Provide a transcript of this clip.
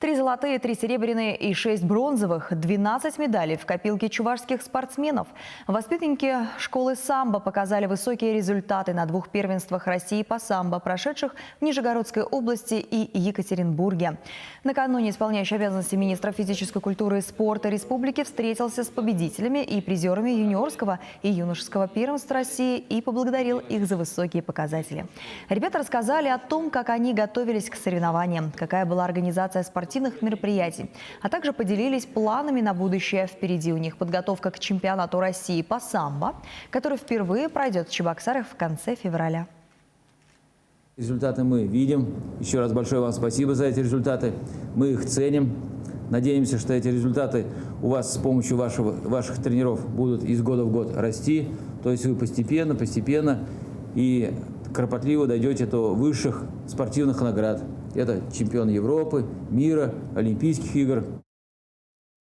3 золотые, 3 серебряные и 6 бронзовых, 12 медалей в копилке чувашских спортсменов. Воспитанники школы самбо показали высокие результаты на 2 первенствах России по самбо, прошедших в Нижегородской области и Екатеринбурге. Накануне исполняющий обязанности министра физической культуры и спорта республики встретился с победителями и призерами юниорского и юношеского первенства России и поблагодарил их за высокие показатели. Ребята рассказали о том, как они готовились к соревнованиям, какая была организация спортивных мероприятий, а также поделились планами на будущее. Впереди у них подготовка к чемпионату России по самбо, который впервые пройдет в Чебоксарах в конце февраля. Результаты мы видим. Еще раз большое вам спасибо за эти результаты. Мы их ценим. Надеемся, что эти результаты у вас с помощью ваших тренеров будут из года в год расти. То есть вы постепенно и кропотливо дойдете до высших спортивных наград. Это чемпион Европы, мира, Олимпийских игр.